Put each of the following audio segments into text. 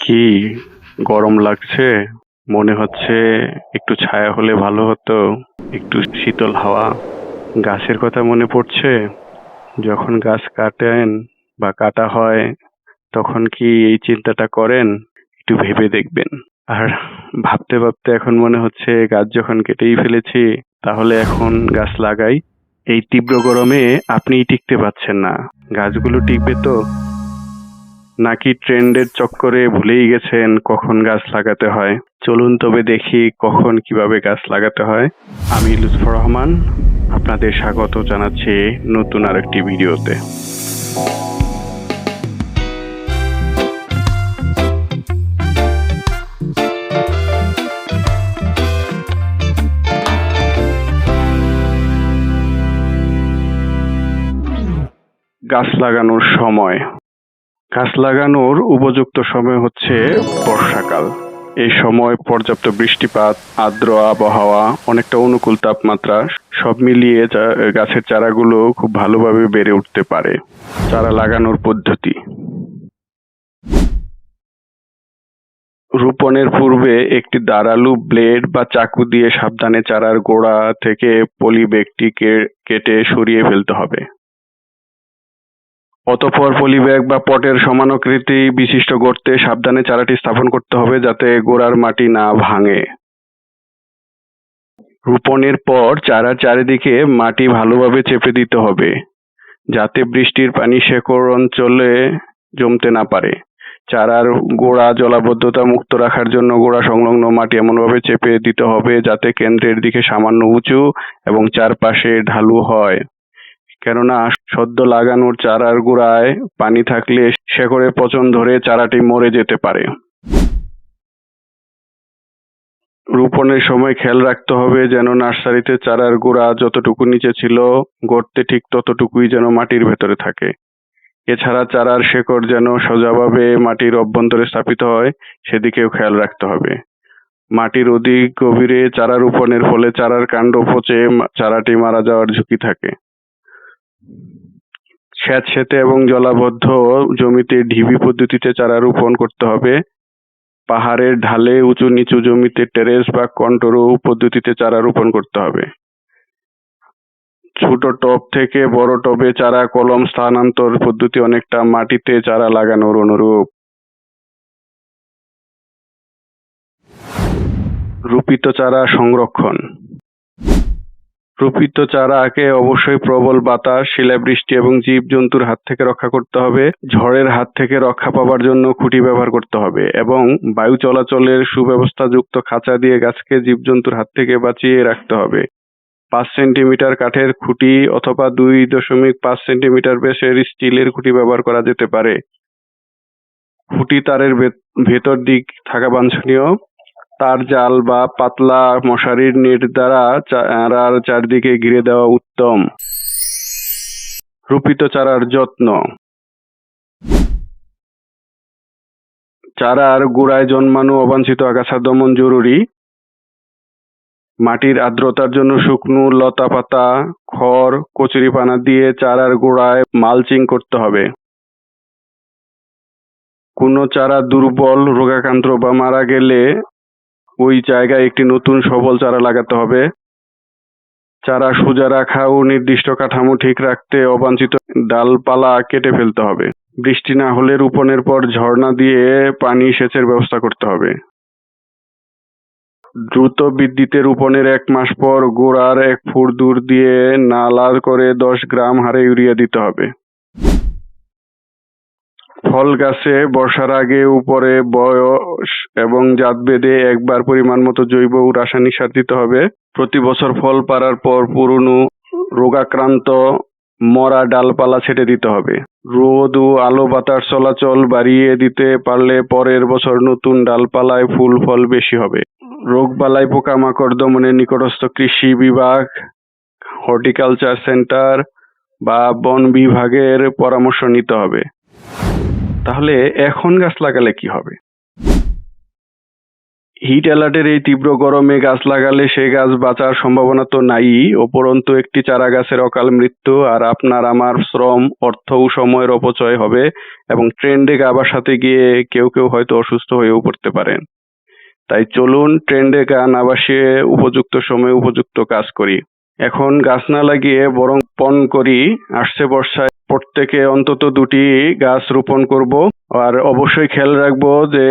কি গরম লাগছে? মনে হচ্ছে একটু ছায়া হলে ভালো হতো, একটু শীতল হাওয়া। গাছের কথা মনে পড়ছে? যখন গাছ কাটেন বা কাটা হয় তখন কি এই চিন্তাটা করেন? একটু ভেবে দেখবেন। আর ভাবতে ভাবতে এখন মনে হচ্ছে গাছ যখন কেটেই ফেলেছি তাহলে এখন গাছ লাগাই। এই তীব্র গরমে আপনিই টিকতে পারছেন না, গাছগুলো টিকবে তো? নাকি ট্রেন্ডের চক্করে ভুলেই গেছেন কখন গাছ লাগাতে হয়? চলুন তবে দেখি কখন কিভাবে গাছ লাগাতে হয়। আমি লুৎফর রহমান, আপনাদের স্বাগত জানাচ্ছি নতুন আরেকটি ভিডিওতে। গাছ লাগানোর সময়। গাছ লাগানোর উপযুক্ত সময় হচ্ছে বর্ষাকাল। এই সময় পর্যাপ্ত বৃষ্টিপাত, আর্দ্র আবহাওয়া, অনেকটা অনুকূল তাপমাত্রা সব মিলিয়ে গাছের চারাগুলো খুব ভালোভাবে বেড়ে উঠতে পারে। চারা লাগানোর পদ্ধতি। রোপণের পূর্বে একটি ধারালো ব্লেড বা চাকু দিয়ে সাবধানে চারার গোড়া থেকে পলিব্যাগটি কেটে সরিয়ে ফেলতে হবে। অতঃপর পলিব্যাগ বা পটের সমানাকৃতি বিশিষ্ট গর্তে সাবধানে চারাটি স্থাপন করতে হবে যাতে গোড়ার মাটি না ভাঙে। রোপণের পর চারার চারিদিকে মাটি ভালোভাবে চেপে দিতে হবে যাতে বৃষ্টির পানি শেকড় অঞ্চলে জমতে না পারে। চারার গোড়া জলাবদ্ধতা মুক্ত রাখার জন্য গোড়া সংলগ্ন মাটি এমনভাবে চেপে দিতে হবে যাতে কেন্দ্রের দিকে সামান্য উঁচু এবং চারপাশে ঢালু হয়, কেননা সদ্য লাগানোর চারার গোড়ায় পানি থাকলে শেকড়ে পচন ধরে চারাটি মরে যেতে পারে। রোপণের সময় খেয়াল রাখতে হবে যেন নার্সারিতে চারার গোড়া যতটুকু নিচে ছিল গর্তে ঠিক ততটুকুই যেন মাটির ভেতরে থাকে। এছাড়া চারার শেকড় যেন সোজাভাবে মাটির অভ্যন্তরে স্থাপিত হয় সেদিকেও খেয়াল রাখতে হবে। মাটির অধিক গভীরে চারা রোপণের ফলে চারার কাণ্ড পচে চারাটি মারা যাওয়ার ঝুঁকি থাকে। স্যাঁতসেঁতে এবং জলাবদ্ধ জমিতে ঢিবি পদ্ধতিতে চারা রোপণ করতে হবে। পাহাড়ের ঢালে উঁচু নিচু জমিতে টেরেস বা কন্ট্রো পদ্ধতিতে চারা রোপণ করতে হবে। ছোট টব থেকে বড় টবে চারা কলম স্থানান্তর পদ্ধতি অনেকটা মাটিতে চারা লাগানোর অনুরূপ। রোপিত চারা সংরক্ষণ। রোপিত চারাকে অবশ্যই প্রবল বাতাস, শিলাবৃষ্টি এবং জীবজন্তুর হাত থেকে রক্ষা করতে হবে। ঝড়ের হাত থেকে রক্ষা পাওয়ার জন্য খুঁটি ব্যবহার করতে হবে এবং বায়ু চলাচলের সুব্যবস্থাযুক্ত খাঁচা দিয়ে গাছকে জীবজন্তুর হাত থেকে বাঁচিয়ে রাখতে হবে। 5 সেন্টিমিটার কাঠের খুঁটি অথবা 2.5 সেন্টিমিটার ব্যাসের স্টিলের খুঁটি ব্যবহার করা যেতে পারে। খুঁটি তারের ভেতর দিক থাকা বাঞ্ছনীয়। তার জাল বা পাতলা মশারির নেট দ্বারা চারার চারদিকে ঘিরে দেওয়া উত্তম। রোপিত চারার যত্ন। চারার গোড়ায় জন্মানো অবাঞ্ছিত আগাছা দমন জরুরি। মাটির আর্দ্রতার জন্য শুকনো লতা পাতা, খড়, কচুরিপানা দিয়ে চারার গোড়ায় মালচিং করতে হবে। কোনো চারা দুর্বল, রোগাক্রান্ত বা মারা গেলে ওই জায়গায় একটি নতুন সবল চারা লাগাতে হবে। চারা সোজা রাখা ও নির্দিষ্ট কাঠামো ঠিক রাখতে অবাঞ্ছিত ডালপালা কেটে ফেলতে হবে। বৃষ্টি না হলে রোপণের পর ঝর্ণা দিয়ে পানি সেচের ব্যবস্থা করতে হবে। দ্রুত বৃদ্ধিতে রোপণের 1 মাস পর গোড়ার 1 ফুট দূর দিয়ে নালা করে 10 গ্রাম হারে ইউরিয়া দিতে হবে। ফল গাছে বর্ষার আগে উপরে বয়স এবং জাতভেদে একবার পরিমাণ মতো জৈব ও রাসায়নিক সার দিতে হবে। প্রতি বছর ফল পাড়ার পর পুরনো রোগাক্রান্ত মরা ডালপালা ছেটে দিতে হবে। রোদ ও আলো বাতাস চলাচল বাড়িয়ে দিতে পারলে পরের বছর নতুন ডালপালায় ফুল ফল বেশি হবে। রোগবালাই পোকামাকড় দমনে নিকটস্থ কৃষি বিভাগ, হর্টিকালচার সেন্টার বা বন বিভাগের পরামর্শ নিতে হবে। তাহলে এখন গাছ লাগালে কি হবে? হিট অ্যালার্টের এই তীব্র গরমে গাছ লাগালে সেই গাছ বাঁচার সম্ভাবনা তো নাই, উপরন্তু একটি চারা গাছের অকাল মৃত্যু আর আপনার আমার শ্রম, অর্থ ও সময়ের অপচয় হবে এবং ট্রেন্ডে গাবার সাথে গিয়ে কেউ কেউ হয়তো অসুস্থ হয়েও পড়তে পারেন। তাই চলুন ট্রেন্ডে গা না ভাসিয়ে উপযুক্ত সময়ে উপযুক্ত কাজ করি। এখন গাছ না লাগিয়ে বরং পণ করি। আসছে বর্ষায় প্রত্যেকে অন্তত 2টি গাছ রোপণ করব। আর অবশ্যই খেয়াল রাখবো যে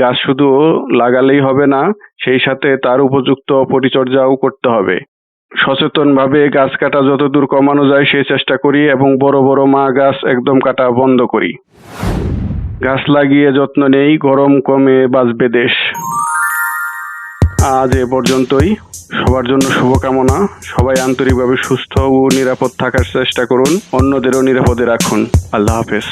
গাছ শুধু লাগালেই হবে না, সেই সাথে তার উপযুক্ত পরিচর্যাও করতে হবে। সচেতনভাবে গাছ কাটা যতদূর কমানো যায় সেই চেষ্টা করি এবং বড় বড় মা গাছ একদম কাটা বন্ধ করি। গাছ লাগিয়ে যত্ন নেই, গরম কমে বাঁচবে দেশ। আজ এ পর্যন্তই। সবার জন্য শুভকামনা। সবাই আন্তরিকভাবে সুস্থ ও নিরাপদ থাকার চেষ্টা করুন, অন্যদেরও নিরাপদে রাখুন। আল্লাহ হাফেজ।